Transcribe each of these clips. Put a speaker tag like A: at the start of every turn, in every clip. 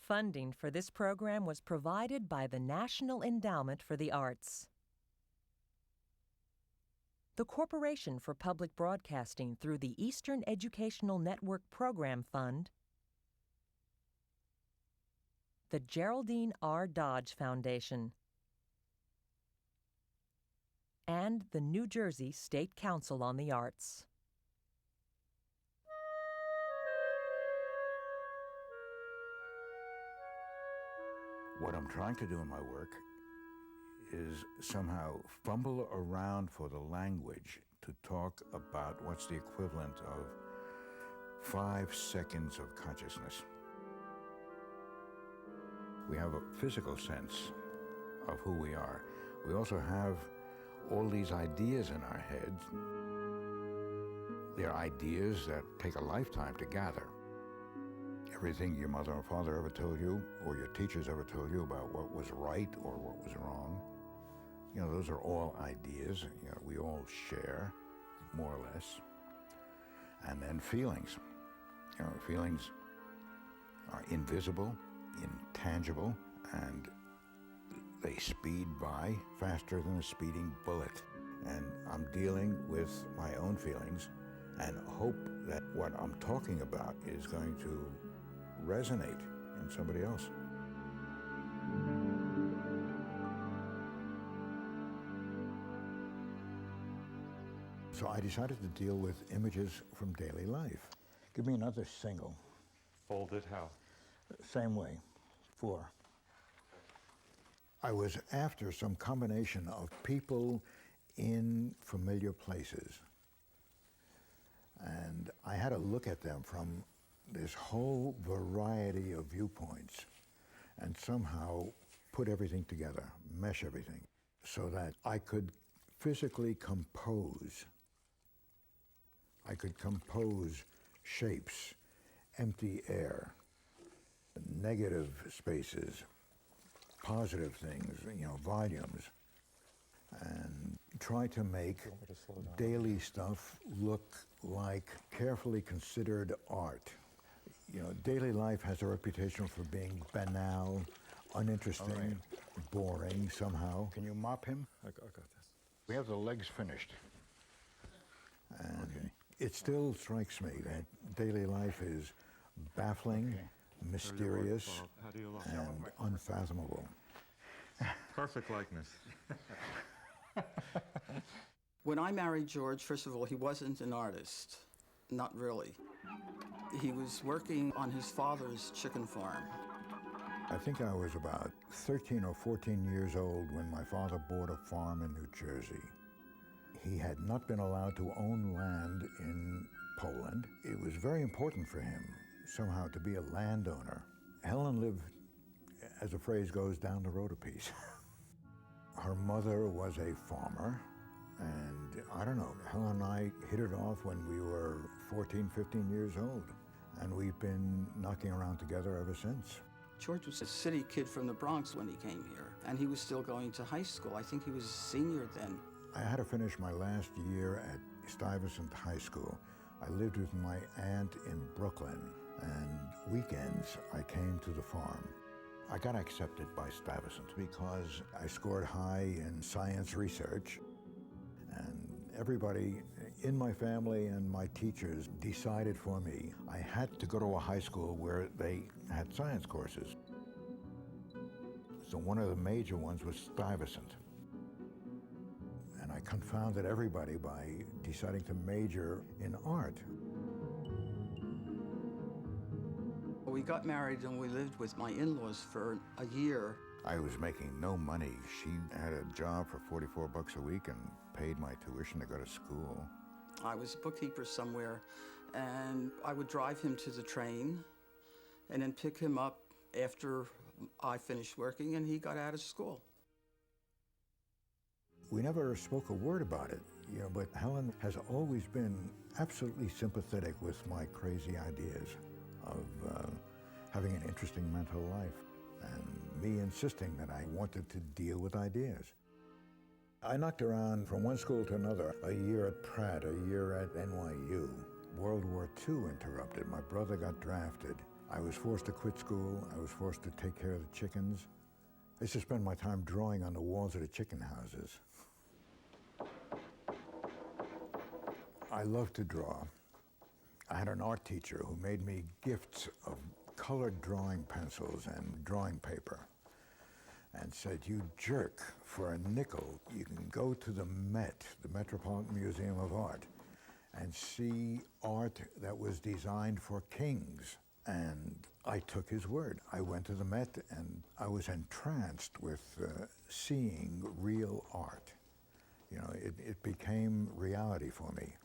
A: Funding for this program was provided by the National Endowment for the Arts. The Corporation for Public Broadcasting through the Eastern Educational Network Program Fund, the Geraldine R. Dodge Foundation, and the New Jersey State Council on the Arts.
B: What I'm trying to do in my work is somehow fumble around for the language to talk about what's the equivalent of 5 seconds of consciousness. We have a physical sense of who we are. We also have all these ideas in our heads. They're ideas that take a lifetime to gather. Everything your mother or father ever told you, or your teachers ever told you about what was right or what was wrong, you know, those are all ideas, you know, we all share, more or less. And then feelings. You know, feelings are invisible, intangible, and they speed by faster than a speeding bullet. And I'm dealing with my own feelings and hope that what I'm talking about is going to resonate in somebody else. So I decided to deal with images from daily life. Give me another single.
C: Folded how?
B: Same way, 4. I was after some combination of people in familiar places. And I had to look at them from this whole variety of viewpoints and somehow put everything together, mesh everything, so that I could physically compose. I could compose shapes, empty air, negative spaces, positive things, you know, volumes, and try to make daily stuff look like carefully considered art. You know, daily life has a reputation for being banal, uninteresting, boring somehow. Can you mop him?
C: I got this.
B: We have the legs finished. And it still strikes me that daily life is baffling, mysterious, and unfathomable.
C: Perfect likeness.
D: When I married George, first of all, he wasn't an artist. Not really. He was working on his father's chicken farm.
B: I think I was about 13 or 14 years old when my father bought a farm in New Jersey. He had not been allowed to own land in Poland. It was very important for him somehow to be a landowner. Helen lived, as the phrase goes, down the road a piece. Her mother was a farmer, and I don't know, Helen and I hit it off when we were 14, 15 years old, and we've been knocking around together ever since.
D: George was a city kid from the Bronx when he came here, and he was still going to high school. I think he was a senior then.
B: I had to finish my last year at Stuyvesant High School. I lived with my aunt in Brooklyn, and weekends I came to the farm. I got accepted by Stuyvesant because I scored high in science research, and everybody in my family and my teachers decided for me I had to go to a high school where they had science courses. So one of the major ones was Stuyvesant. And I confounded everybody by deciding to major in art.
D: We got married and we lived with my in-laws for a year.
B: I was making no money. She had a job for $44 a week and paid my tuition to go to school.
D: I was a bookkeeper somewhere, and I would drive him to the train and then pick him up after I finished working and he got out of school.
B: We never spoke a word about it, you know, but Helen has always been absolutely sympathetic with my crazy ideas of having an interesting mental life, and me insisting that I wanted to deal with ideas. I knocked around from one school to another, a year at Pratt, a year at NYU. World War II interrupted. My brother got drafted. I was forced to quit school. I was forced to take care of the chickens. I used to spend my time drawing on the walls of the chicken houses. I loved to draw. I had an art teacher who made me gifts of colored drawing pencils and drawing paper and said, "You jerk, for a nickel, you can go to the Met, the Metropolitan Museum of Art, and see art that was designed for kings." And I took his word. I went to the Met and I was entranced with seeing real art. You know, it became reality for me.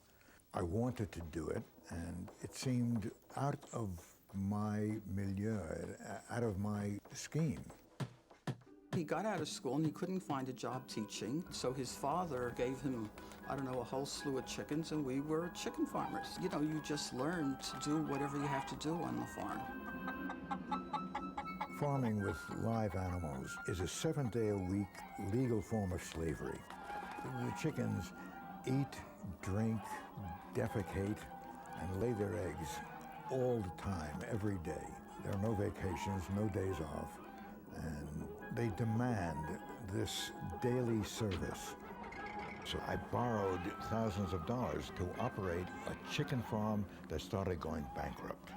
B: I wanted to do it, and it seemed out of my milieu, out of my scheme.
D: He got out of school and he couldn't find a job teaching, so his father gave him, I don't know, a whole slew of chickens, and we were chicken farmers. You know, you just learn to do whatever you have to do on the farm.
B: Farming with live animals is a 7-day-a-week legal form of slavery. The chickens eat, drink, defecate, and lay their eggs all the time, every day. There are no vacations, no days off, and they demand this daily service. So I borrowed thousands of dollars to operate a chicken farm that started going bankrupt.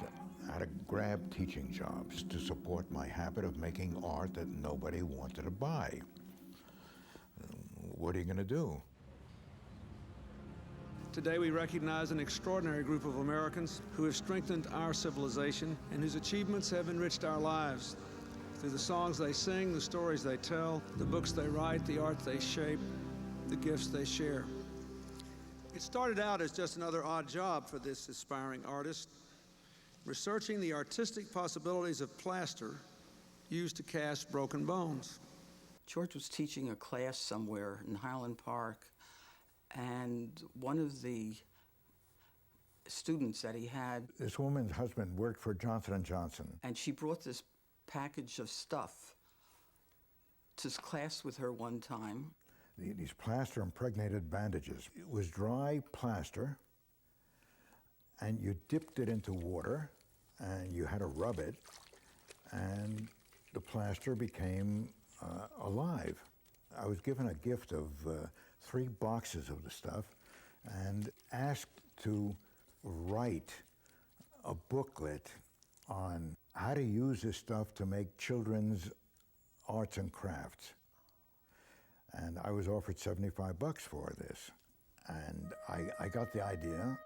B: So I had to grab teaching jobs to support my habit of making art that nobody wanted to buy. What are you going to do?
E: Today we recognize an extraordinary group of Americans who have strengthened our civilization and whose achievements have enriched our lives. Through the songs they sing, the stories they tell, the books they write, the art they shape, the gifts they share. It started out as just another odd job for this aspiring artist, researching the artistic possibilities of plaster used to cast broken bones.
D: George was teaching a class somewhere in Highland Park, and one of the students that he had,
B: This woman's husband worked for Johnson & Johnson.
D: and she brought this package of stuff to class with her one time.
B: These plaster impregnated bandages. It was dry plaster, and you dipped it into water, and you had to rub it, and the plaster became alive. I was given a gift of 3 boxes of the stuff and asked to write a booklet on how to use this stuff to make children's arts and crafts. And I was offered $75 for this. And I got the idea.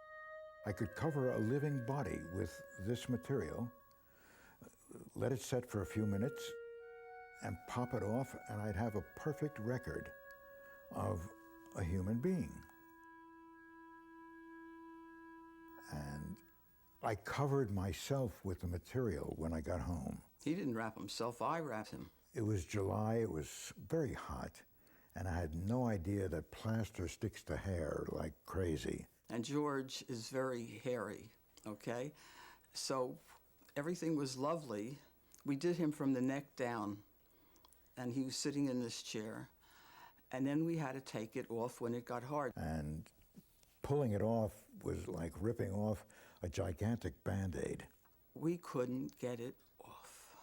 B: I could cover a living body with this material, let it set for a few minutes, and pop it off, and I'd have a perfect record of a human being. And I covered myself with the material when I got home.
D: He didn't wrap himself, I wrapped him.
B: It was July, it was very hot, and I had no idea that plaster sticks to hair like crazy.
D: And George is very hairy, okay? So everything was lovely. We did him from the neck down, and he was sitting in this chair. And then we had to take it off when it got hard.
B: And pulling it off was like ripping off a gigantic Band-Aid.
D: We couldn't get it off.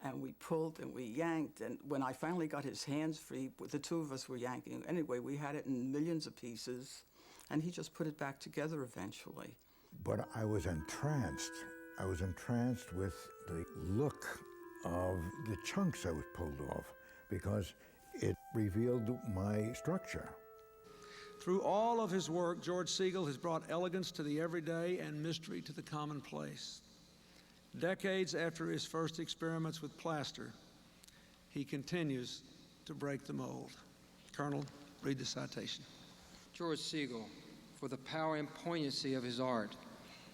D: And we pulled and we yanked, and when I finally got his hands free, the two of us were yanking. Anyway, we had it in millions of pieces, and he just put it back together eventually.
B: But I was entranced. I was entranced with the look of the chunks that was pulled off, because it revealed my structure.
E: Through all of his work, George Segal has brought elegance to the everyday and mystery to the commonplace. Decades after his first experiments with plaster, he continues to break the mold. Colonel, read the citation.
F: George Segal, for the power and poignancy of his art,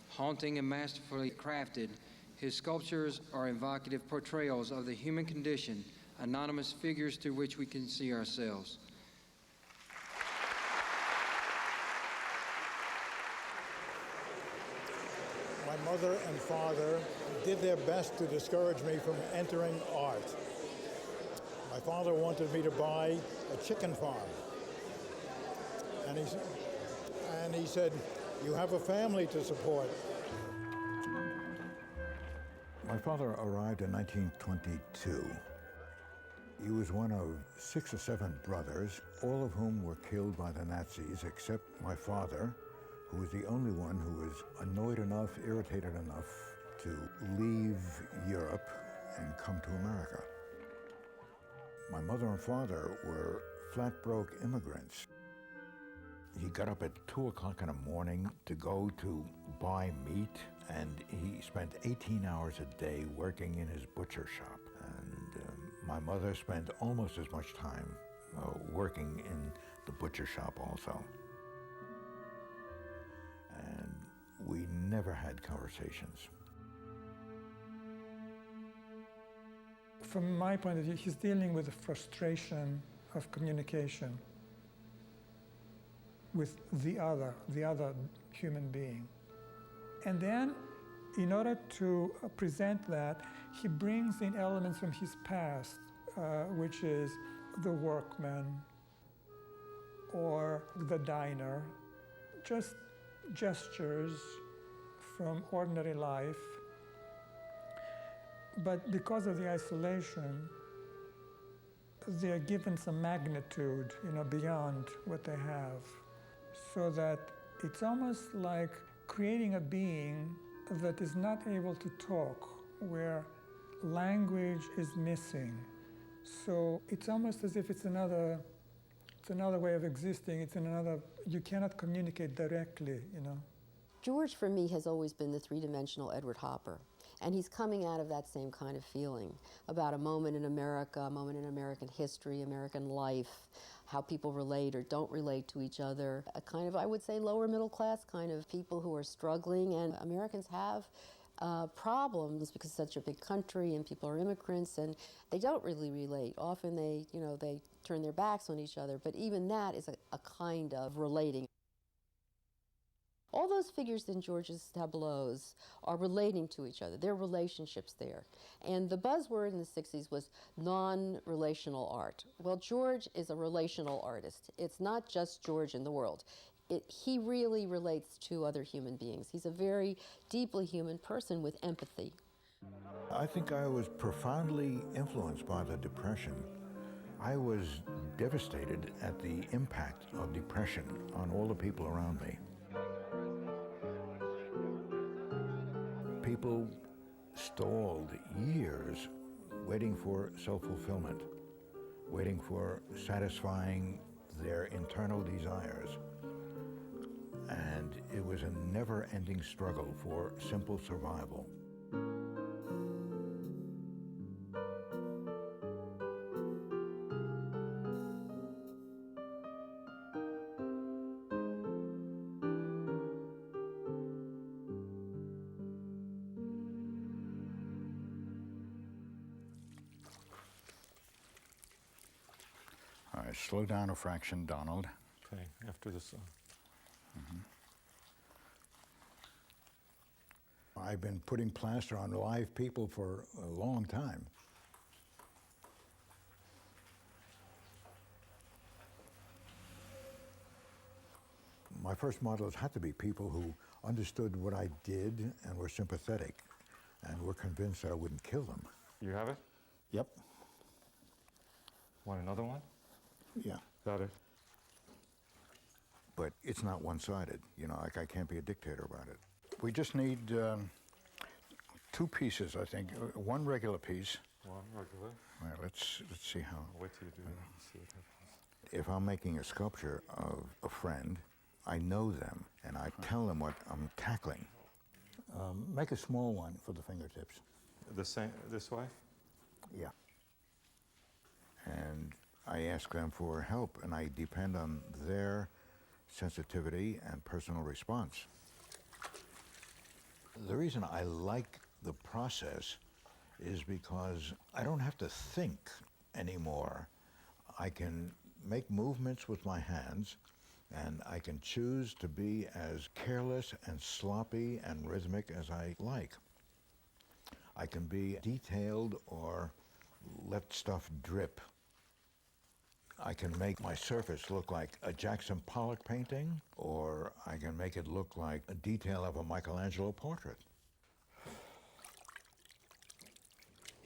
F: haunting and masterfully crafted, his sculptures are evocative portrayals of the human condition, anonymous figures through which we can see ourselves.
G: My mother and father did their best to discourage me from entering art. My father wanted me to buy a chicken farm. And he said, "You have a family to support."
B: My father arrived in 1922. He was one of 6 or 7 brothers, all of whom were killed by the Nazis, except my father, who was the only one who was annoyed enough, irritated enough to leave Europe and come to America. My mother and father were flat broke immigrants. He got up at 2 o'clock in the morning to go to buy meat, and he spent 18 hours a day working in his butcher shop. And my mother spent almost as much time working in the butcher shop also. And we never had conversations.
H: From my point of view, he's dealing with the frustration of communication with the other human being. And then, in order to present that, he brings in elements from his past, which is the workman or the diner, just gestures from ordinary life. But because of the isolation, they are given some magnitude, beyond what they have. So that it's almost like creating a being that is not able to talk, where language is missing. So it's almost as if it's another way of existing. You cannot communicate directly,
I: George, for me, has always been the three-dimensional Edward Hopper. And he's coming out of that same kind of feeling about a moment in America, a moment in American history, American life, how people relate or don't relate to each other, a kind of, I would say, lower middle class kind of people who are struggling. And Americans have problems because it's such a big country and people are immigrants and they don't really relate. Often they turn their backs on each other, but even that is a kind of relating. All those figures in George's tableaus are relating to each other. There are relationships there. And the buzzword in the 60s was non-relational art. Well, George is a relational artist. It's not just George in the world. He really relates to other human beings. He's a very deeply human person with empathy.
B: I think I was profoundly influenced by the Depression. I was devastated at the impact of depression on all the people around me. People stalled years waiting for self-fulfillment, waiting for satisfying their internal desires. And it was a never-ending struggle for simple survival. All right, slow down a fraction, Donald.
C: Okay, after this.
B: I've been putting plaster on live people for a long time. My first models had to be people who understood what I did and were sympathetic and were convinced that I wouldn't kill them.
C: You have it?
B: Yep.
C: Want another one?
B: Yeah.
C: Got it.
B: But it's not one-sided. Like I can't be a dictator about it. We just need 2 pieces, I think. One regular piece.
C: One regular.
B: All right, let's see how.
C: I'll wait till you do that and see what happens.
B: If I'm making a sculpture of a friend, I know them, and I tell them what I'm tackling. Make a small one for the fingertips.
C: The same, this way?
B: Yeah. And I ask them for help, and I depend on their sensitivity and personal response. The reason I like the process is because I don't have to think anymore. I can make movements with my hands, and I can choose to be as careless and sloppy and rhythmic as I like. I can be detailed or let stuff drip. I can make my surface look like a Jackson Pollock painting, or I can make it look like a detail of a Michelangelo portrait.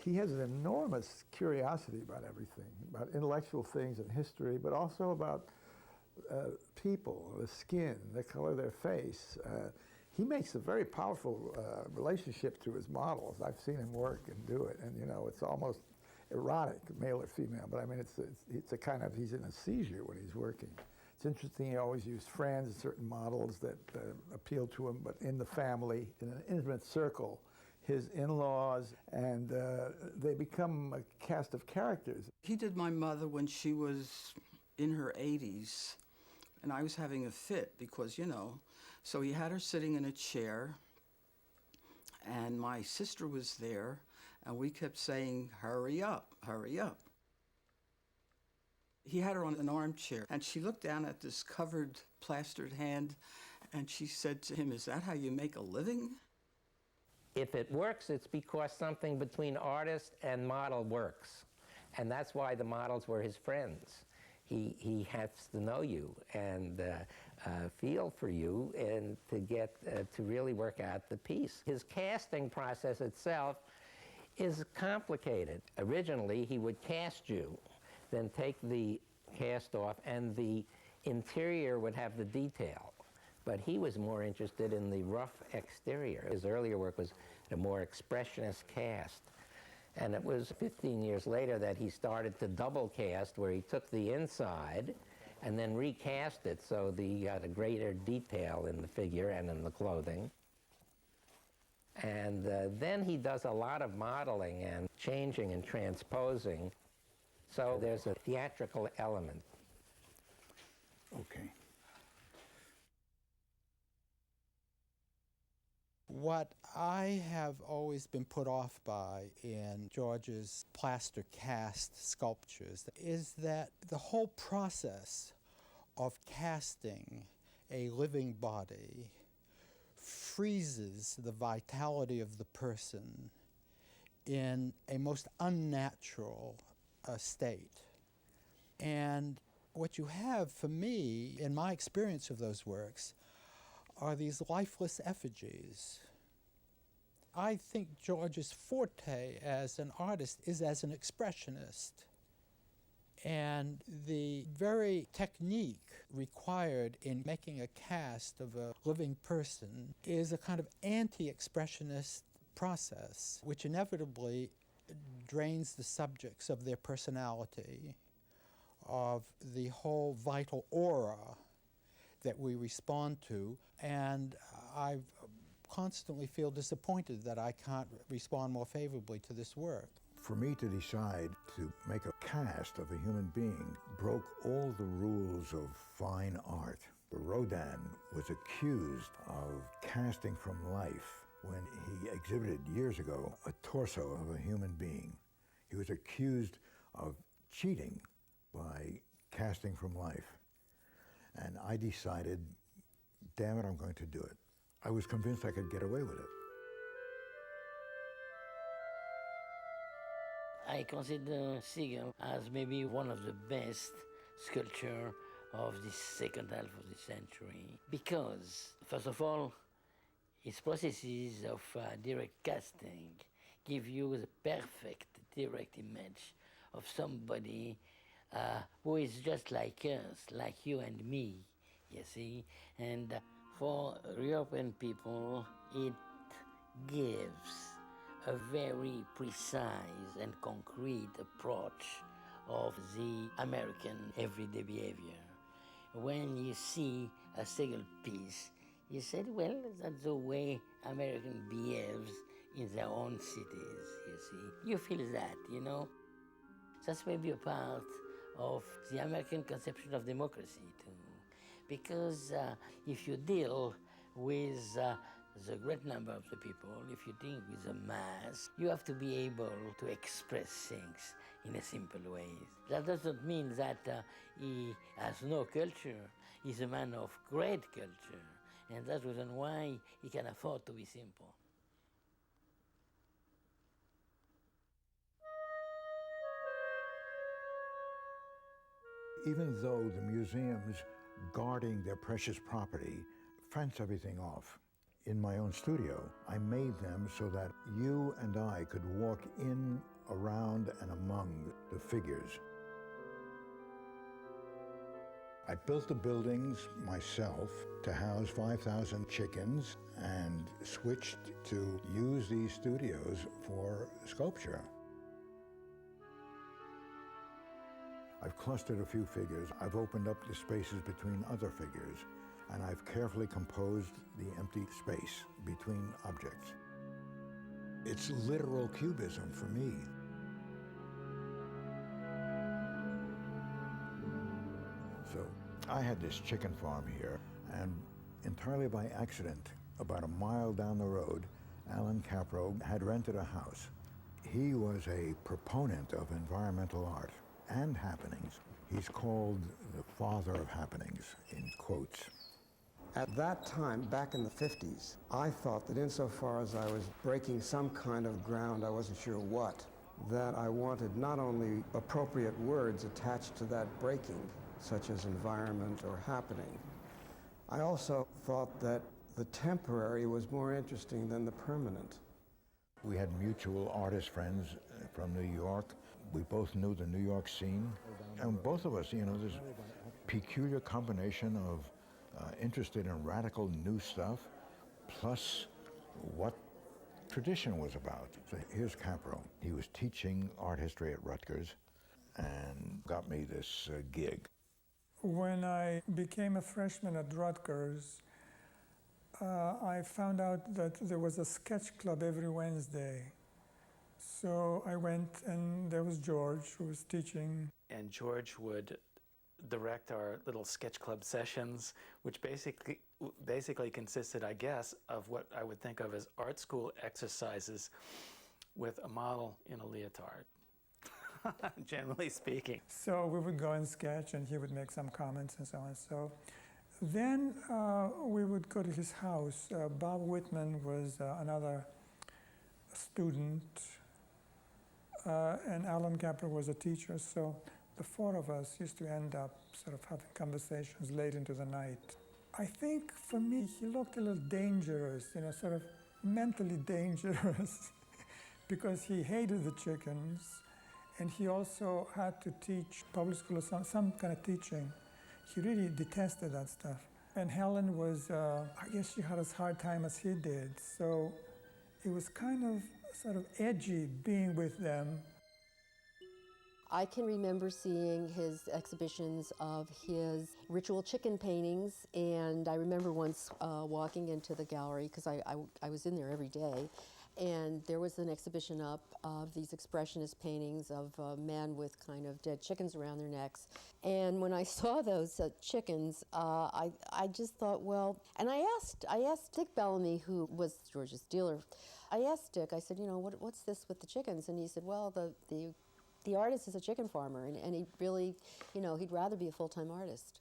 J: He has an enormous curiosity about everything, about intellectual things and history, but also about people, the skin, the color of their face. He makes a very powerful relationship to his models. I've seen him work and do it, and you know, it's almost erotic, male or female, but I mean, it's a kind of, he's in a seizure when he's working. It's interesting, he always used friends, certain models that appeal to him, but in the family, in an intimate circle, his in-laws, and they become a cast of characters.
D: He did my mother when she was in her 80s, and I was having a fit because, you know, so he had her sitting in a chair, and my sister was there, and we kept saying, hurry up, hurry up. He had her on an armchair, and she looked down at this covered, plastered hand, and she said to him, is that how you make a living?
K: If it works, it's because something between artist and model works. And that's why the models were his friends. He has to know you and feel for you and to get to really work out the piece. His casting process itself is complicated. Originally, he would cast you, then take the cast off, and the interior would have the detail. But he was more interested in the rough exterior. His earlier work was a more expressionist cast. And it was 15 years later that he started to double cast, where he took the inside and then recast it so he got a greater detail in the figure and in the clothing. And then he does a lot of modeling and changing and transposing. So there's a theatrical element.
B: Okay.
L: What I have always been put off by in George's plaster cast sculptures is that the whole process of casting a living body freezes the vitality of the person in a most unnatural state. And what you have, for me, in my experience of those works, are these lifeless effigies. I think George's forte as an artist is as an expressionist. And the very technique required in making a cast of a living person is a kind of anti-expressionist process, which inevitably drains the subjects of their personality, of the whole vital aura that we respond to, and I constantly feel disappointed that I can't respond more favorably to this work.
B: For me to decide to make a cast of a human being broke all the rules of fine art. Rodin was accused of casting from life when he exhibited years ago a torso of a human being. He was accused of cheating by casting from life. And I decided, damn it, I'm going to do it. I was convinced I could get away with it.
M: I consider Segal as maybe one of the best sculptors of the second half of the century because, first of all, his processes of direct casting give you the perfect direct image of somebody who is just like us, like you and me, you see. And for European people, it gives a very precise and concrete approach of the American everyday behavior. When you see a Segal piece, you said, well, that's the way American behaves in their own cities, you see. You feel that, you know. That's maybe a part of the American conception of democracy, too. Because if you deal with the great number of the people, if you deal with the mass, you have to be able to express things in a simple way. That doesn't mean that he has no culture. He's a man of great culture. And that's the reason why he can afford to be simple.
B: Even though the museums guarding their precious property fence everything off, in my own studio, I made them so that you and I could walk in around and among the figures. I built the buildings myself to house 5,000 chickens and switched to use these studios for sculpture. I've clustered a few figures. I've opened up the spaces between other figures, and I've carefully composed the empty space between objects. It's literal cubism for me. So I had this chicken farm here, and entirely by accident, about a mile down the road, Alan Capro had rented a house. He was a proponent of environmental art and happenings. He's called the father of happenings, in quotes.
N: At that time, back in the 50s, I thought that insofar as I was breaking some kind of ground, I wasn't sure what, that I wanted not only appropriate words attached to that breaking, such as environment or happening. I also thought that the temporary was more interesting than the permanent.
B: We had mutual artist friends from New York. We both knew the New York scene. And both of us, you know, this peculiar combination of interested in radical new stuff, plus what tradition was about. So here's Capro. He was teaching art history at Rutgers and got me this gig.
H: When I became a freshman at Rutgers, I found out that there was a sketch club every Wednesday. So I went, and there was George, who was teaching.
O: And George would direct our little sketch club sessions, which basically consisted, I guess, of what I would think of as art school exercises with a model in a leotard. Generally speaking.
H: So we would go and sketch, and he would make some comments and so on. So then we would go to his house. Bob Whitman was another student, and Alan Capro was a teacher. So the four of us used to end up sort of having conversations late into the night. I think for me, he looked a little dangerous, you know, sort of mentally dangerous, because he hated the chickens. And he also had to teach public school or some kind of teaching. He really detested that stuff. And Helen was, I guess she had as hard time as he did. So it was kind of sort of edgy being with them.
I: I can remember seeing his exhibitions of his ritual chicken paintings, and I remember once walking into the gallery, because I was in there every day, and there was an exhibition up of these expressionist paintings of men with kind of dead chickens around their necks. And when I saw those chickens, I just thought, well, and I asked Dick Bellamy, who was George's dealer, I asked Dick, I said, you know, what's this with the chickens? And he said, well, the artist is a chicken farmer, and he really, you know, he'd rather be a full-time artist.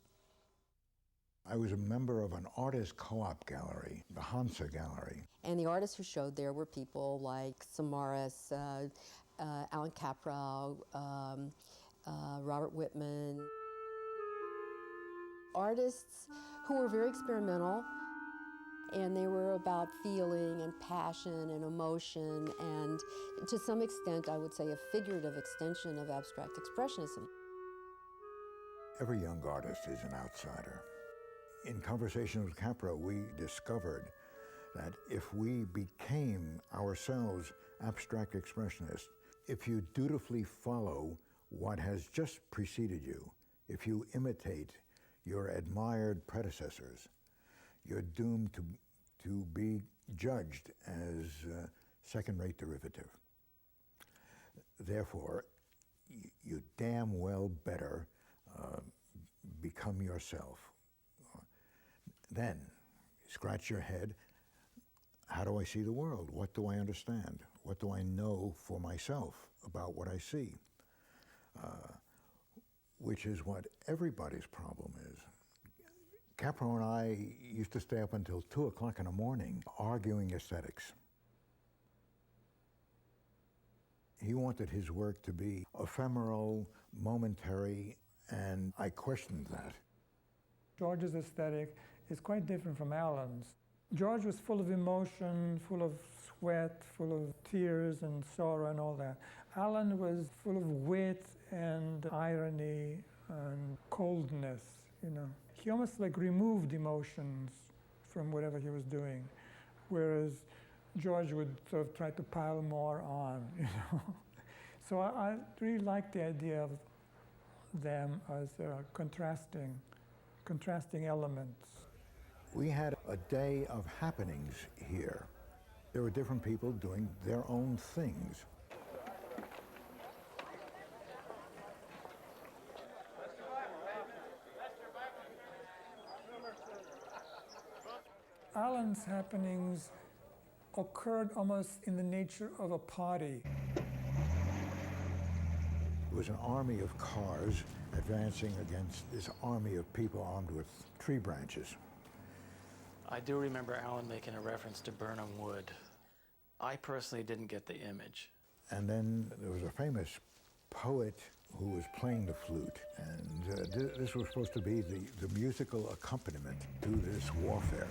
B: I was a member of an artist co-op gallery, the Hansa Gallery.
I: And the artists who showed there were people like Samaras, Alan Capro, Robert Whitman. Artists who were very experimental, and they were about feeling and passion and emotion, and to some extent, I would say, a figurative extension of abstract expressionism.
B: Every young artist is an outsider. In conversation with Capro, we discovered that if we became ourselves abstract expressionists, if you dutifully follow what has just preceded you, if you imitate your admired predecessors, you're doomed to be judged as second-rate derivative. Therefore, you damn well better become yourself. Then, scratch your head, how do I see the world? What do I understand? What do I know for myself about what I see? Which is what everybody's problem is. Capro and I used to stay up until 2 o'clock in the morning arguing aesthetics. He wanted his work to be ephemeral, momentary, and I questioned that.
H: George's aesthetic is quite different from Alan's. George was full of emotion, full of sweat, full of tears and sorrow and all that. Alan was full of wit and irony and coldness, you know. He almost like removed emotions from whatever he was doing, whereas George would sort of try to pile more on, you know. So I really like the idea of them as contrasting elements.
B: We had a day of happenings here. There were different people doing their own things.
H: Alan's happenings occurred almost in the nature of a party.
B: It was an army of cars advancing against this army of people armed with tree branches.
O: I do remember Alan making a reference to Burnham Wood. I personally didn't get the image.
B: And then there was a famous poet who was playing the flute, and this was supposed to be the musical accompaniment to this warfare.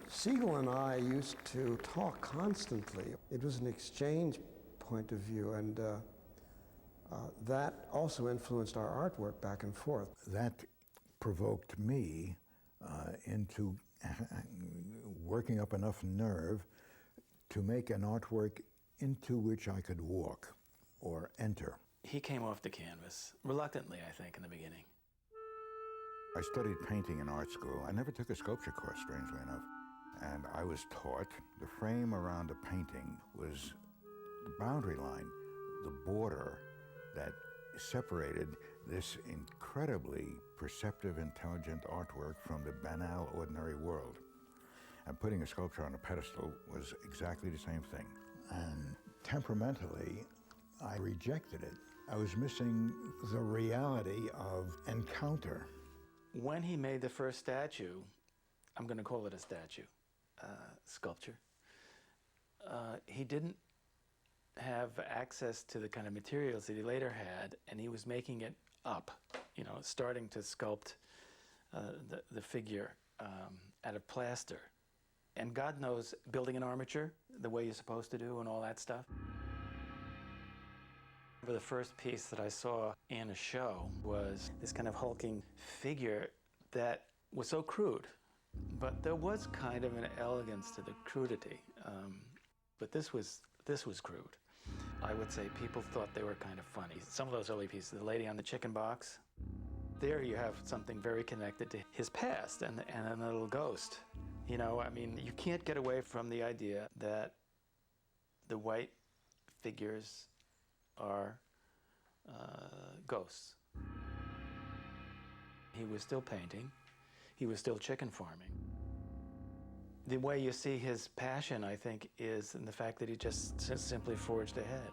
N: Segal and I used to talk constantly. It was an exchange point of view, and that also influenced our artwork back and forth.
B: That provoked me into working up enough nerve to make an artwork into which I could walk or enter.
O: He came off the canvas, reluctantly, I think, in the beginning.
B: I studied painting in art school. I never took a sculpture course, strangely enough. And I was taught the frame around a painting was the boundary line, the border that separated this incredibly perceptive, intelligent artwork from the banal, ordinary world. And putting a sculpture on a pedestal was exactly the same thing. And temperamentally, I rejected it. I was missing the reality of encounter.
O: When he made the first statue, I'm going to call it a statue, sculpture, he didn't have access to the kind of materials that he later had, and he was making it up, you know, starting to sculpt the figure out of plaster. And God knows, building an armature the way you're supposed to do and all that stuff. The first piece that I saw in a show was this kind of hulking figure that was so crude, but there was kind of an elegance to the crudity. But this was crude. I would say people thought they were kind of funny. Some of those early pieces, the lady on the chicken box, there you have something very connected to his past and a little ghost. You know, I mean, you can't get away from the idea that the white figures are ghosts. He was still painting. He was still chicken farming. The way you see his passion, I think, is in the fact that he just simply forged ahead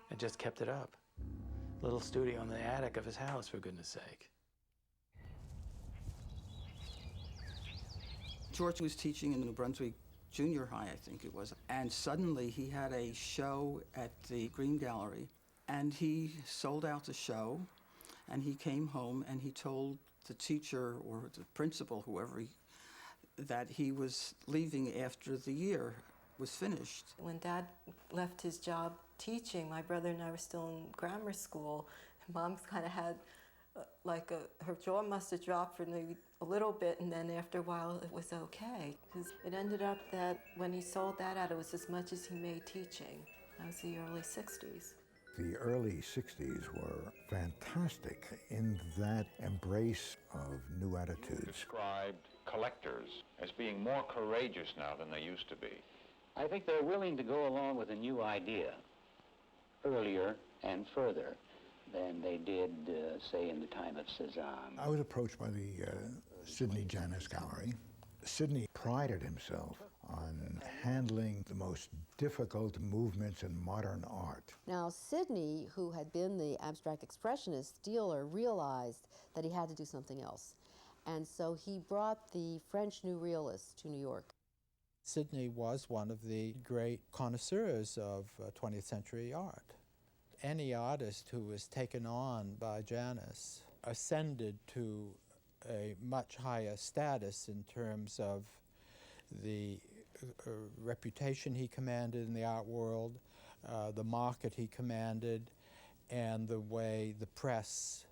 O: and just kept it up. Little studio in the attic of his house, for goodness sake.
D: George was teaching in New Brunswick Junior High, I think it was, and suddenly he had a show at the Green Gallery, and he sold out the show, and he came home and he told the teacher or the principal, whoever, that he was leaving after the year was finished.
P: When Dad left his job teaching, my brother and I were still in grammar school. Mom's kind of had her jaw must have dropped for maybe a little bit, and then after a while it was okay. Because it ended up that when he sold that out, it was as much as he made teaching. That was the early 60s.
B: The early 60s were fantastic in that embrace of new attitudes.
Q: Described collectors as being more courageous now than they used to be. I think they're willing to go along with a new idea earlier and further than they did, say, in the time of Cézanne.
B: I was approached by the Sidney Janis Gallery. Sidney prided himself on handling the most difficult movements in modern art.
I: Now, Sidney, who had been the abstract expressionist dealer, realized that he had to do something else. And so he brought the French New Realists to New York.
L: Sidney was one of the great connoisseurs of 20th century art. Any artist who was taken on by Janis ascended to a much higher status in terms of the reputation he commanded in the art world, the market he commanded, and the way the press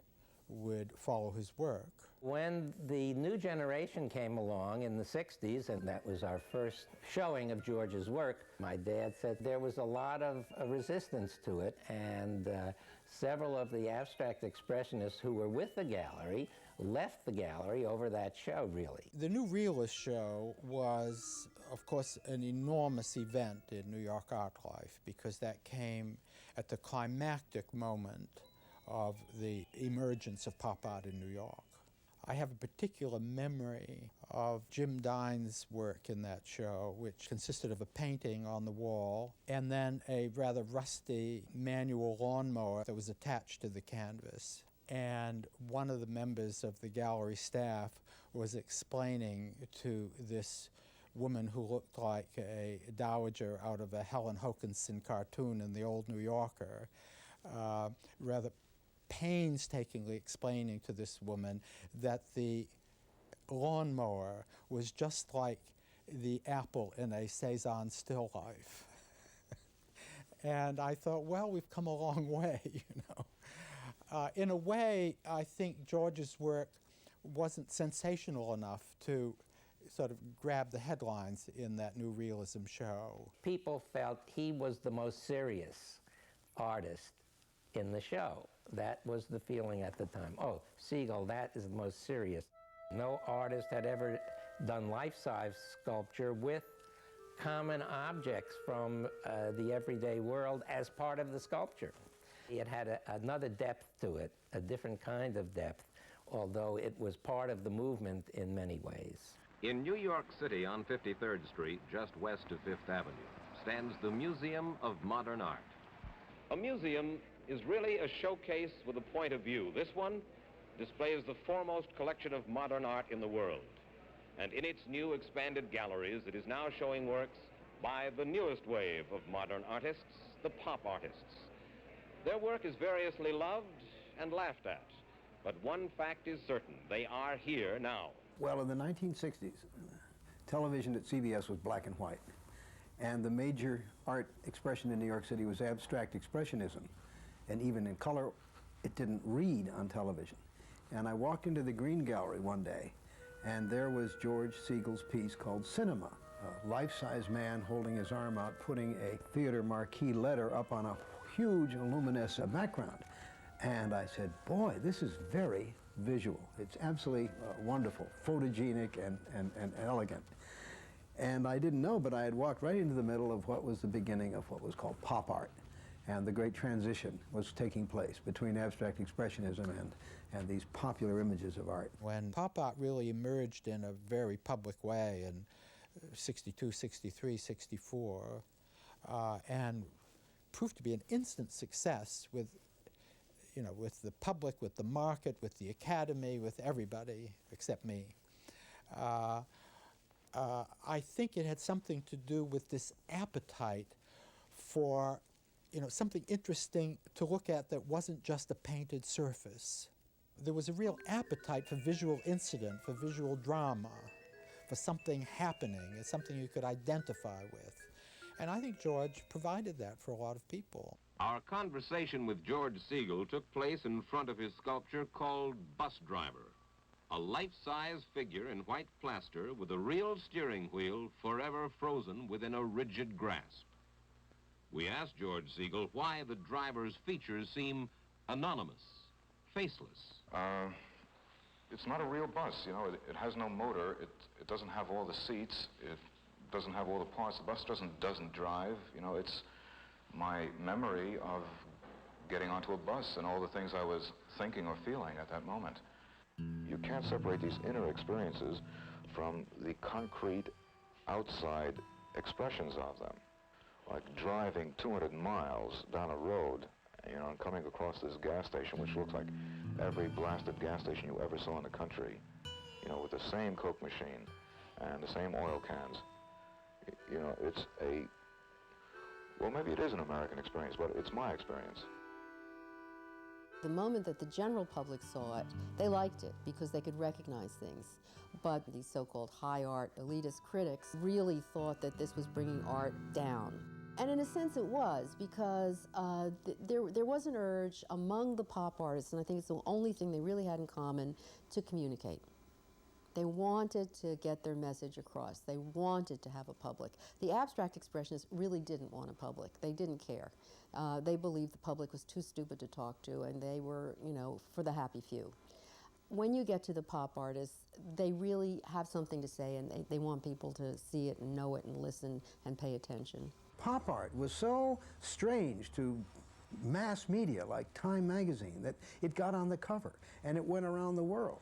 L: would follow his work.
K: When the new generation came along in the 60s, and that was our first showing of George's work, my dad said there was a lot of resistance to it, and several of the abstract expressionists who were with the gallery left the gallery over that show, really.
L: The New Realist show was, of course, an enormous event in New York art life because that came at the climactic moment of the emergence of pop art in New York. I have a particular memory of Jim Dine's work in that show, which consisted of a painting on the wall and then a rather rusty manual lawnmower that was attached to the canvas. And one of the members of the gallery staff was explaining to this woman who looked like a dowager out of a Helen Hokinson cartoon in the Old New Yorker, rather painstakingly explaining to this woman that the lawnmower was just like the apple in a Cézanne still life. And I thought, well, we've come a long way, you know. In a way, I think George's work wasn't sensational enough to sort of grab the headlines in that New Realism show.
K: People felt he was the most serious artist in the show. That was the feeling at the time. Oh, Segal, that is the most serious. No artist had ever done life-size sculpture with common objects from the everyday world as part of the sculpture. It had another depth to it, a different kind of depth, although it was part of the movement in many ways.
R: In New York City on 53rd Street, just west of Fifth Avenue, stands the Museum of Modern Art. A museum is really a showcase with a point of view. This one displays the foremost collection of modern art in the world. And in its new expanded galleries, it is now showing works by the newest wave of modern artists, the pop artists. Their work is variously loved and laughed at, but one fact is certain: they are here now.
N: Well, in the 1960s, television at CBS was black and white, and the major art expression in New York City was abstract expressionism, and even in color, it didn't read on television. And I walked into the Green Gallery one day, and there was George Segal's piece called Cinema, a life-size man holding his arm out, putting a theater marquee letter up on a huge luminous background. And I said, boy, this is very visual. It's absolutely wonderful, photogenic and elegant. And I didn't know, but I had walked right into the middle of what was the beginning of what was called pop art. And the great transition was taking place between abstract expressionism and these popular images of art.
L: When pop art really emerged in a very public way in 62, 63, 64, and proved to be an instant success with, you know, with the public, with the market, with the academy, with everybody except me. I think it had something to do with this appetite for, you know, something interesting to look at that wasn't just a painted surface. There was a real appetite for visual incident, for visual drama, for something happening, as something you could identify with. And I think George provided that for a lot of people.
R: Our conversation with George Segal took place in front of his sculpture called Bus Driver, a life-size figure in white plaster with a real steering wheel forever frozen within a rigid grasp. We asked George Segal why the driver's features seem anonymous, faceless.
S: It's not a real bus, you know. It has no motor. It doesn't have all the seats. It doesn't have all the parts. The bus doesn't drive. You know, it's my memory of getting onto a bus and all the things I was thinking or feeling at that moment.
T: You can't separate these inner experiences from the concrete outside expressions of them. Like driving 200 miles down a road, you know, and coming across this gas station, which looks like every blasted gas station you ever saw in the country, you know, with the same Coke machine and the same oil cans. You know, it's a, well, maybe it is an American experience, but it's my experience.
I: The moment that the general public saw it, they liked it because they could recognize things. But these so-called high art elitist critics really thought that this was bringing art down. And in a sense it was, because there was an urge among the pop artists, and I think it's the only thing they really had in common, to communicate. They wanted to get their message across. They wanted to have a public. The abstract expressionists really didn't want a public. They didn't care. They believed the public was too stupid to talk to, and they were, you know, for the happy few. When you get to the pop artists, they really have something to say, and they want people to see it and know it and listen and pay attention.
U: Pop art was so strange to mass media like Time magazine that it got on the cover and it went around the world.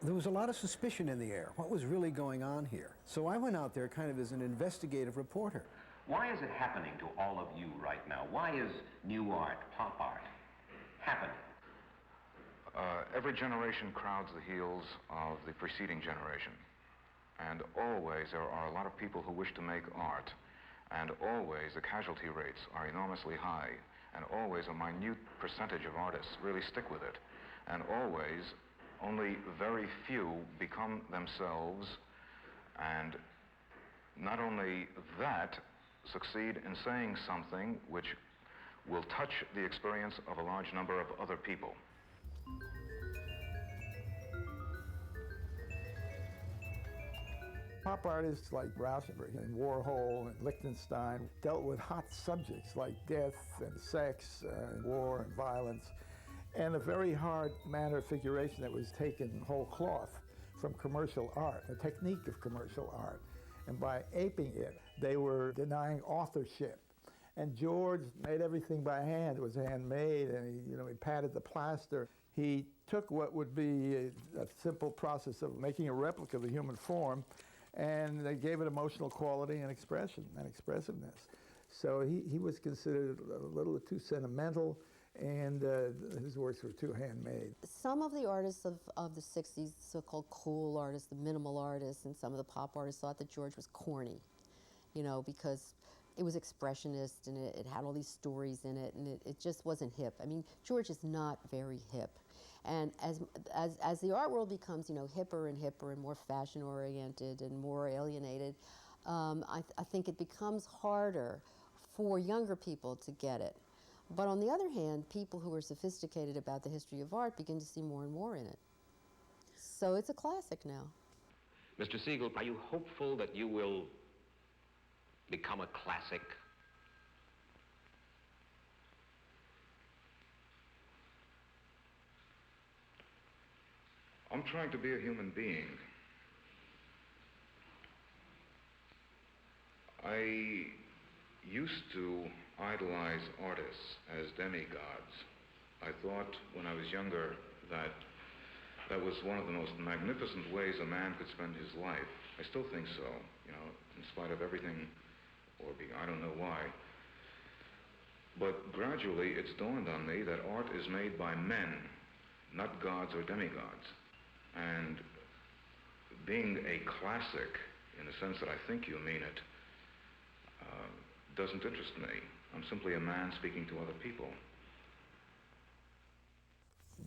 U: There was a lot of suspicion in the air. What was really going on here? So I went out there kind of as an investigative reporter.
R: Why is it happening to all of you right now? Why is new art, pop art, happening?
S: Every generation crowds the heels of the preceding generation. And always there are a lot of people who wish to make art. And always the casualty rates are enormously high. And always a minute percentage of artists really stick with it. And always only very few become themselves, and not only that, succeed in saying something which will touch the experience of a large number of other people.
J: Pop artists like Rauschenberg and Warhol and Lichtenstein dealt with hot subjects like death and sex and war and violence, and a very hard manner of figuration that was taken whole cloth from commercial art, a technique of commercial art. And by aping it, they were denying authorship. And George made everything by hand. It was handmade, and he patted the plaster. He took what would be a simple process of making a replica of the human form, and they gave it emotional quality and expression and expressiveness. So he was considered a little too sentimental, and his works were too handmade.
I: Some of the artists of the 60s, so-called cool artists, the minimal artists, and some of the pop artists thought that George was corny, because it was expressionist and it had all these stories in it, and it just wasn't hip. I mean, George is not very hip. And as the art world becomes, hipper and hipper and more fashion-oriented and more alienated, I think it becomes harder for younger people to get it. But on the other hand, people who are sophisticated about the history of art begin to see more and more in it. So it's a classic now.
R: Mr. Segal, are you hopeful that you will become a classic?
S: I'm trying to be a human being. I used to idolize artists as demigods. I thought when I was younger that that was one of the most magnificent ways a man could spend his life. I still think so, in spite of everything, I don't know why. But gradually it's dawned on me that art is made by men, not gods or demigods. And being a classic, in the sense that I think you mean it, doesn't interest me. I'm simply a man speaking to other people.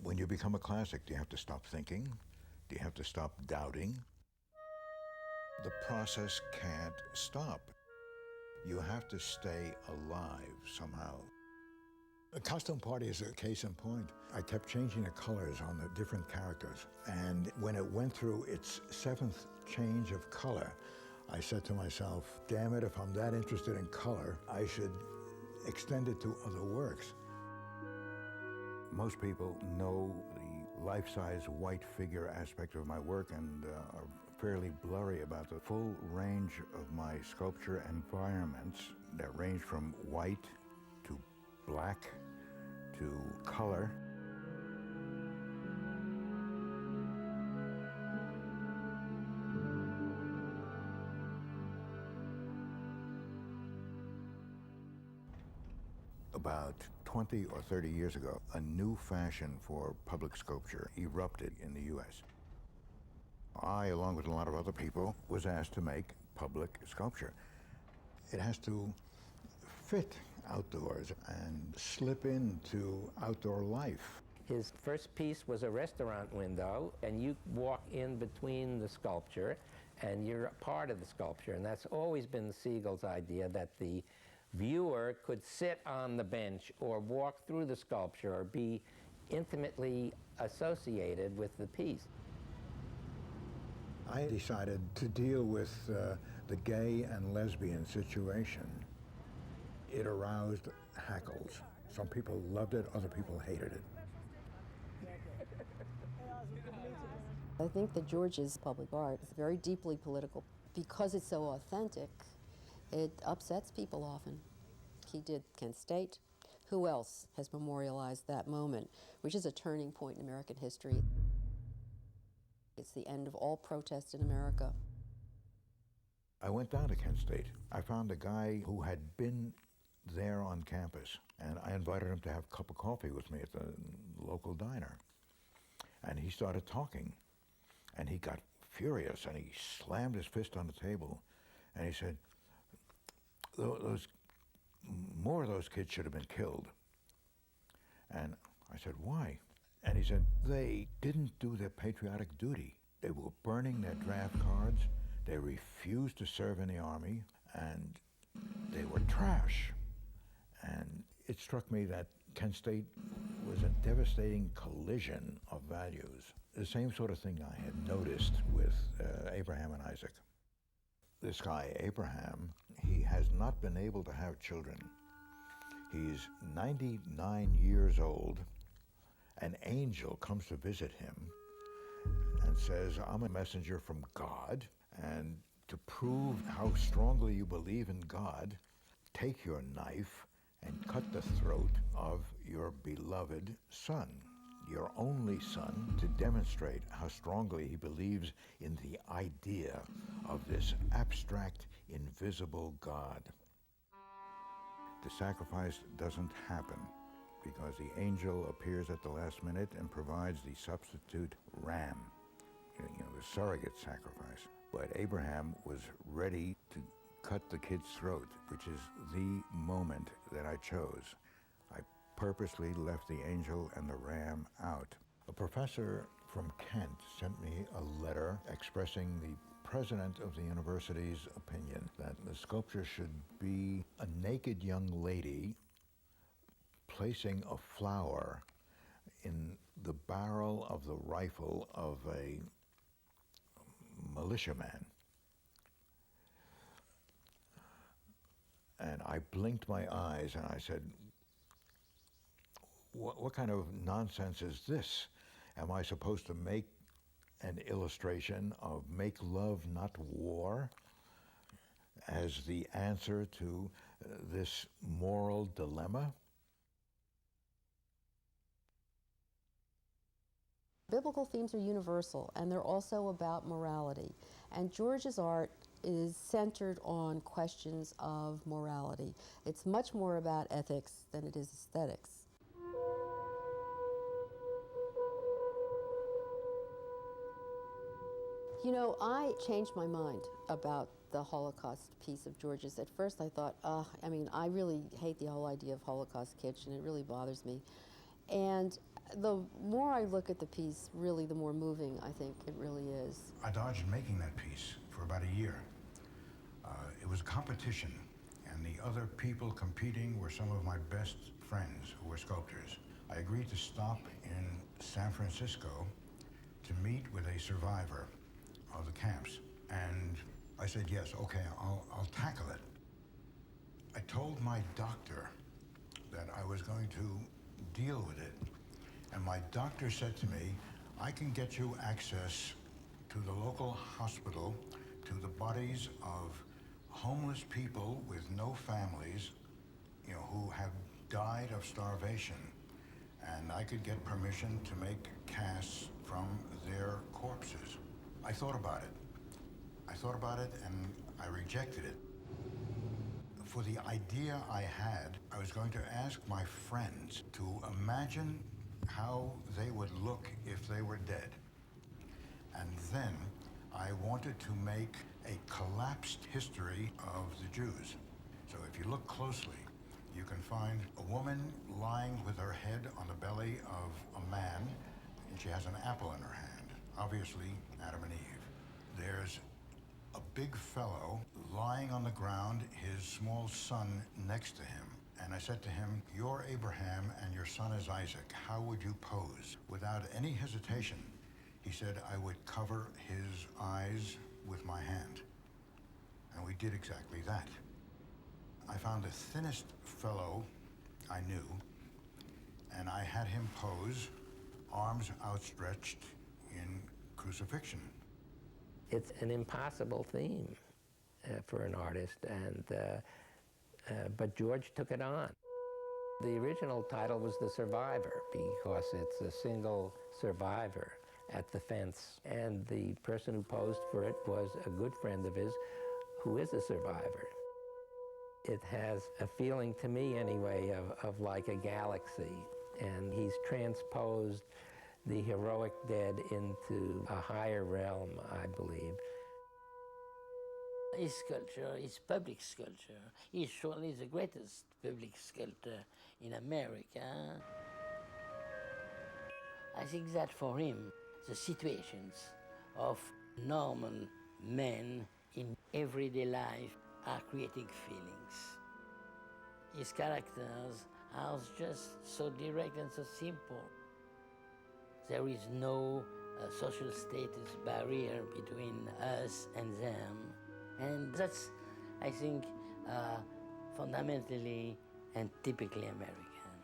B: When you become a classic, do you have to stop thinking? Do you have to stop doubting? The process can't stop. You have to stay alive somehow. A costume party is a case in point. I kept changing the colors on the different characters. And when it went through its 7th change of color, I said to myself, damn it, if I'm that interested in color, I should extend it to other works. Most people know the life-size white figure aspect of my work and are fairly blurry about the full range of my sculpture environments that range from white to black to color. About 20 or 30 years ago, a new fashion for public sculpture erupted in the U.S. I, along with a lot of other people, was asked to make public sculpture. It has to fit outdoors and slip into outdoor life.
K: His first piece was a restaurant window, and you walk in between the sculpture, and you're a part of the sculpture. And that's always been Segal's idea, that the viewer could sit on the bench or walk through the sculpture or be intimately associated with the piece.
B: I decided to deal with the gay and lesbian situation. It aroused hackles. Some people loved it, other people hated it.
I: I think that George's public art is very deeply political. Because it's so authentic, it upsets people often. He did Kent State. Who else has memorialized that moment, which is a turning point in American history? It's the end of all protest in America.
B: I went down to Kent State. I found a guy who had been there on campus, and I invited him to have a cup of coffee with me at the local diner. And he started talking, and he got furious, and he slammed his fist on the table, and he said, more of those kids should have been killed. And I said, why? And he said, they didn't do their patriotic duty. They were burning their draft cards, they refused to serve in the Army, and they were trash. And it struck me that Kent State was a devastating collision of values. The same sort of thing I had noticed with Abraham and Isaac. This guy, Abraham, he has not been able to have children. He's 99 years old. An angel comes to visit him and says, I'm a messenger from God, and to prove how strongly you believe in God, take your knife and cut the throat of your beloved son, your only son, to demonstrate how strongly he believes in the idea of this abstract, invisible God. The sacrifice doesn't happen because the angel appears at the last minute and provides the substitute ram, the surrogate sacrifice. But Abraham was ready to cut the kid's throat, which is the moment that I chose. I purposely left the angel and the ram out. A professor from Kent sent me a letter expressing the president of the university's opinion that the sculpture should be a naked young lady placing a flower in the barrel of the rifle of a militiaman. And I blinked my eyes and I said, what kind of nonsense is this? Am I supposed to make an illustration of make love, not war, as the answer to this moral dilemma?
I: Biblical themes are universal, and they're also about morality. And George's art is centered on questions of morality. It's much more about ethics than it is aesthetics. You know, I changed my mind about the Holocaust piece of George's. At first I thought, I really hate the whole idea of Holocaust kitsch, and it really bothers me. And the more I look at the piece, really, the more moving I think it really is.
A: I dodged making that piece for about a year. It was a competition, and the other people competing were some of my best friends who were sculptors. I agreed to stop in San Francisco to meet with a survivor of the camps, and I said, yes, okay, I'll tackle it. I told my doctor that I was going to deal with it, and my doctor said to me, I can get you access to the local hospital, to the bodies of homeless people with no families, who have died of starvation, and I could get permission to make casts from their corpses. I thought about it, and I rejected it. For the idea I had, I was going to ask my friends to imagine how they would look if they were dead. And then I wanted to make a collapsed history of the Jews. So if you look closely, you can find a woman lying with her head on the belly of a man, and she has an apple in her hand, obviously Adam and Eve. There's a big fellow lying on the ground, his small son next to him. And I said to him, "You're Abraham and your son is Isaac. How would you pose?" Without any hesitation, he said, "I would cover his eyes with my hand." And we did exactly that. I found the thinnest fellow I knew, and I had him pose, arms outstretched in crucifixion.
K: It's an impossible theme for an artist, but George took it on. The original title was The Survivor because it's a single survivor at the fence, and the person who posed for it was a good friend of his who is a survivor. It has a feeling, to me anyway, of like a galaxy, and he's transposed the heroic dead into a higher realm, I believe.
M: His sculpture is public sculpture. He's surely the greatest public sculptor in America. I think that for him, the situations of normal men in everyday life are creating feelings. His characters are just so direct and so simple. There is no social status barrier between us and them. And that's, I think, fundamentally and typically American.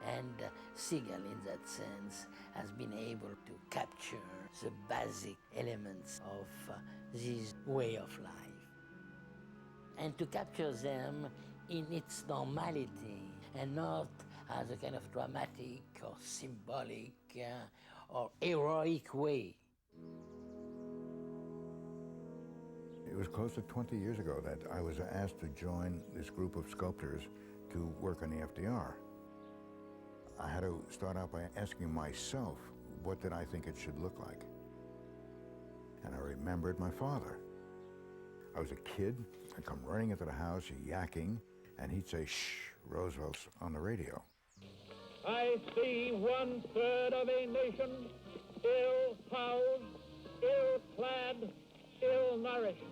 M: And Segal, in that sense, has been able to capture the basic elements of this way of life. And to capture them in its normality and not as a kind of dramatic or symbolic or heroic way.
B: It was close to 20 years ago that I was asked to join this group of sculptors to work on the F.D.R. I had to start out by asking myself, what did I think it should look like? And I remembered my father. I was a kid, I'd come running into the house, yakking, and he'd say, "Shh, Roosevelt's on the radio."
E: I see 1/3 of a nation ill-housed, ill-clad, ill-nourished.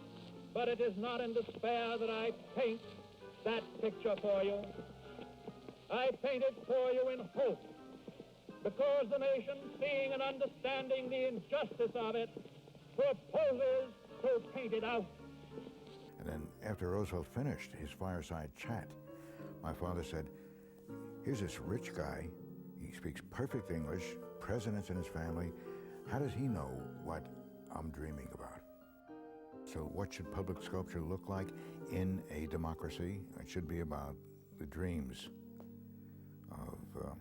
E: But it is not in despair that I paint that picture for you. I paint it for you in hope, because the nation, seeing and understanding the injustice of it, proposes to paint it out.
B: And then after Roosevelt finished his fireside chat, my father said, "Here's this rich guy, he speaks perfect English, presidents in his family, how does he know what I'm dreaming about?" So what should public sculpture look like in a democracy? It should be about the dreams of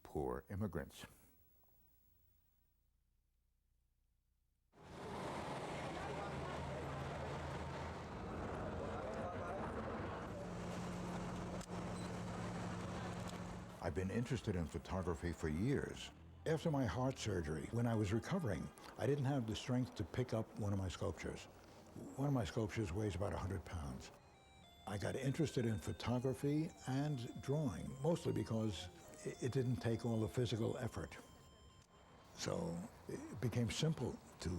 B: poor immigrants. I've been interested in photography for years. After my heart surgery, when I was recovering, I didn't have the strength to pick up one of my sculptures. One of my sculptures weighs about 100 pounds. I got interested in photography and drawing, mostly because it didn't take all the physical effort. So it became simple to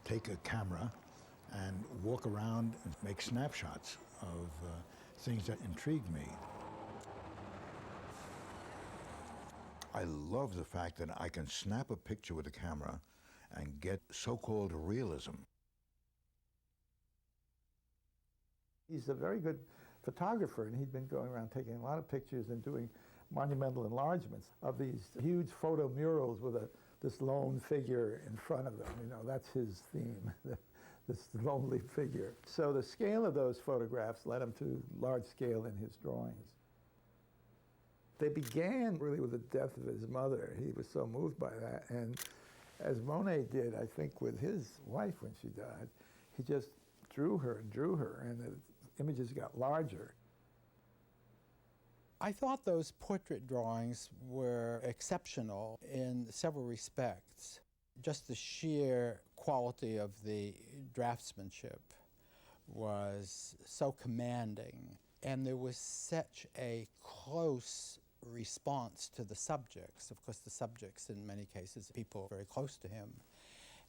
B: take a camera and walk around and make snapshots of things that intrigued me. I love the fact that I can snap a picture with a camera and get so-called realism.
J: He's a very good photographer, and he'd been going around taking a lot of pictures and doing monumental enlargements of these huge photo murals with this lone figure in front of them. You know, that's his theme, this lonely figure. So the scale of those photographs led him to large scale in his drawings. They began really with the death of his mother. He was so moved by that. And as Monet did, I think, with his wife when she died, he just drew her, and the images got larger.
L: I thought those portrait drawings were exceptional in several respects. Just the sheer quality of the draftsmanship was so commanding, and there was such a close response to the subjects. Of course, the subjects in many cases, people very close to him.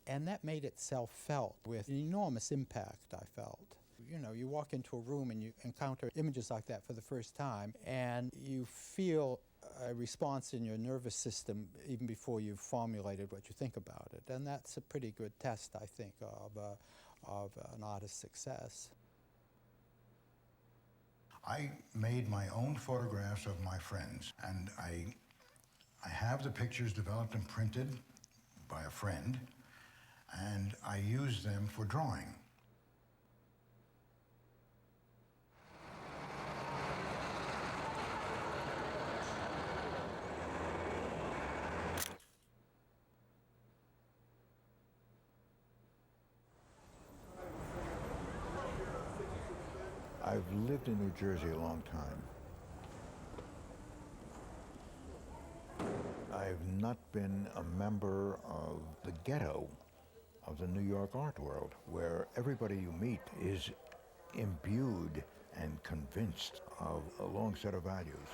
L: And that made itself felt with an enormous impact, I felt. You know, you walk into a room and you encounter images like that for the first time, and you feel a response in your nervous system even before you've formulated what you think about it. And that's a pretty good test, I think, of an artist's success.
A: I made my own photographs of my friends, and I have the pictures developed and printed by a friend, and I use them for drawing.
B: I've lived in New Jersey a long time. I've not been a member of the ghetto of the New York art world, where everybody you meet is imbued and convinced of a long set of values.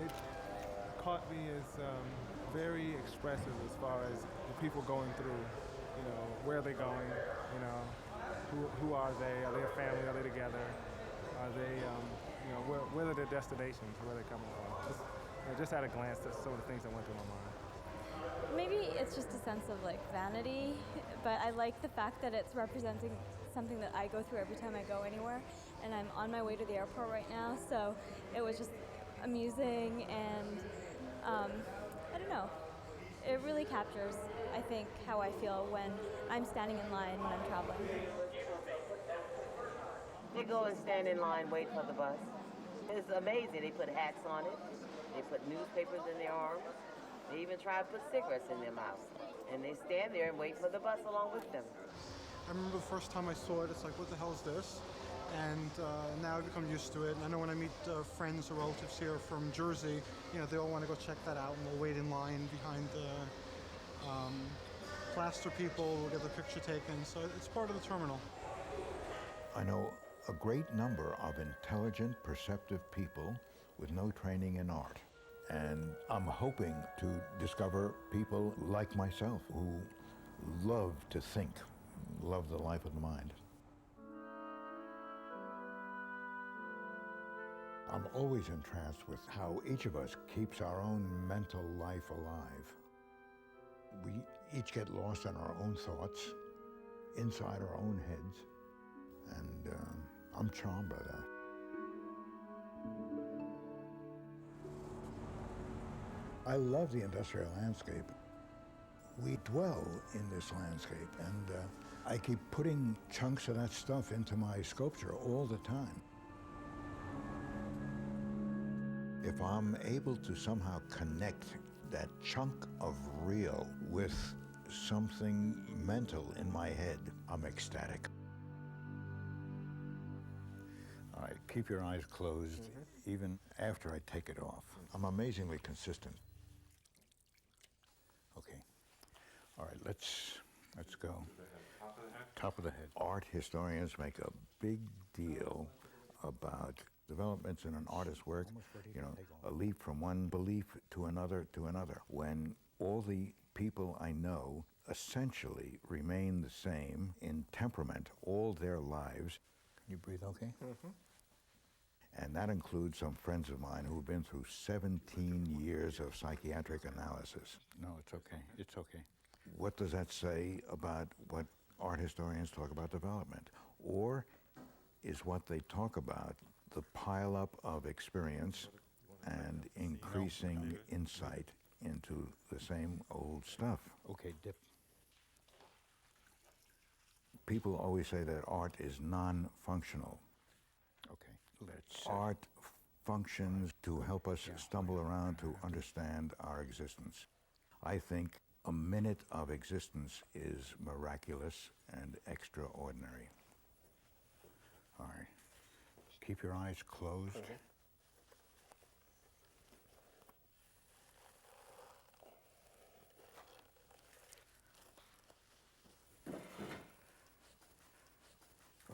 F: It caught me as very expressive as far as the people going through, you know, where they're going, you know, who are they? Are they a family? Are they together? Are they, you know, where are their destinations? Where are they coming from? Just at a glance, that's some of the things that went through my mind.
V: Maybe it's just a sense of like vanity, but I like the fact that it's representing something that I go through every time I go anywhere. And I'm on my way to the airport right now, so it was just amusing and I don't know. It really captures, I think, how I feel when I'm standing in line when I'm traveling.
W: They go and stand in line, wait for the bus. It's amazing. They put hats on it. They put newspapers in their arms. They even try to put cigarettes in their mouths. And they stand there and wait for the bus along with them.
X: I remember the first time I saw it, it's like, what the hell is this? And now I've become used to it. And I know when I meet friends or relatives here from Jersey, you know, they all want to go check that out, and they'll wait in line behind the plaster people, will get their picture taken. So it's part of the terminal.
B: I know a great number of intelligent, perceptive people with no training in art. And I'm hoping to discover people like myself who love to think, love the life of the mind. I'm always entranced with how each of us keeps our own mental life alive. We each get lost in our own thoughts, inside our own heads, and I'm charmed by that. I love the industrial landscape. We dwell in this landscape, and I keep putting chunks of that stuff into my sculpture all the time. If I'm able to somehow connect that chunk of real with something mental in my head, I'm ecstatic. All right, keep your eyes closed even after I take it off. I'm amazingly consistent. Okay. All right, let's go. Top of the head. Art historians make a big deal about developments in an artist's work, you know, a leap from one belief to another, when all the people I know essentially remain the same in temperament all their lives. Can you breathe okay? And that includes some friends of mine who've been through 17 years of psychiatric analysis. No, it's okay, it's okay. What does that say about what art historians talk about development? Or is what they talk about the pileup of experience and increasing insight into the same old stuff? Okay, dip. People always say that art is non-functional. Okay, let's... Art functions to help us stumble around to understand our existence. I think a minute of existence is miraculous and extraordinary. All right. Keep your eyes closed.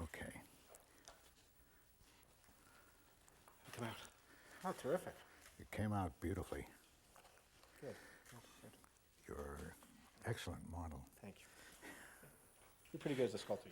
B: Okay.
C: Oh, terrific.
B: It came out beautifully.
C: Good.
B: You're an excellent model.
C: Thank you. You're pretty good as a sculptor.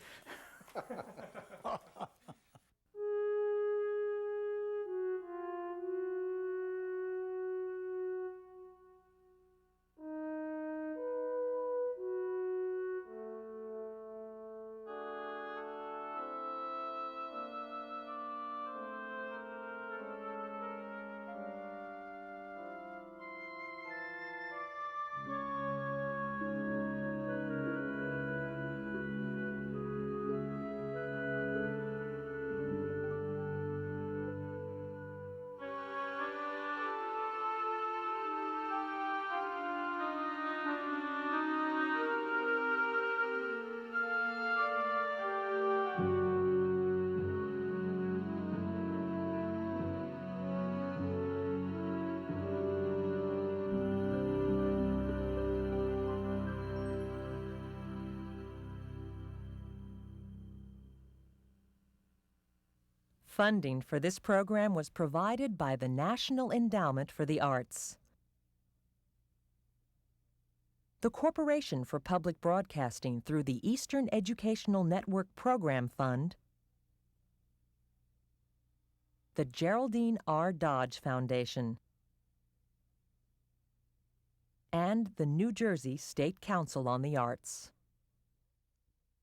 G: Funding for this program was provided by the National Endowment for the Arts, the Corporation for Public Broadcasting through the Eastern Educational Network Program Fund, the Geraldine R. Dodge Foundation, and the New Jersey State Council on the Arts.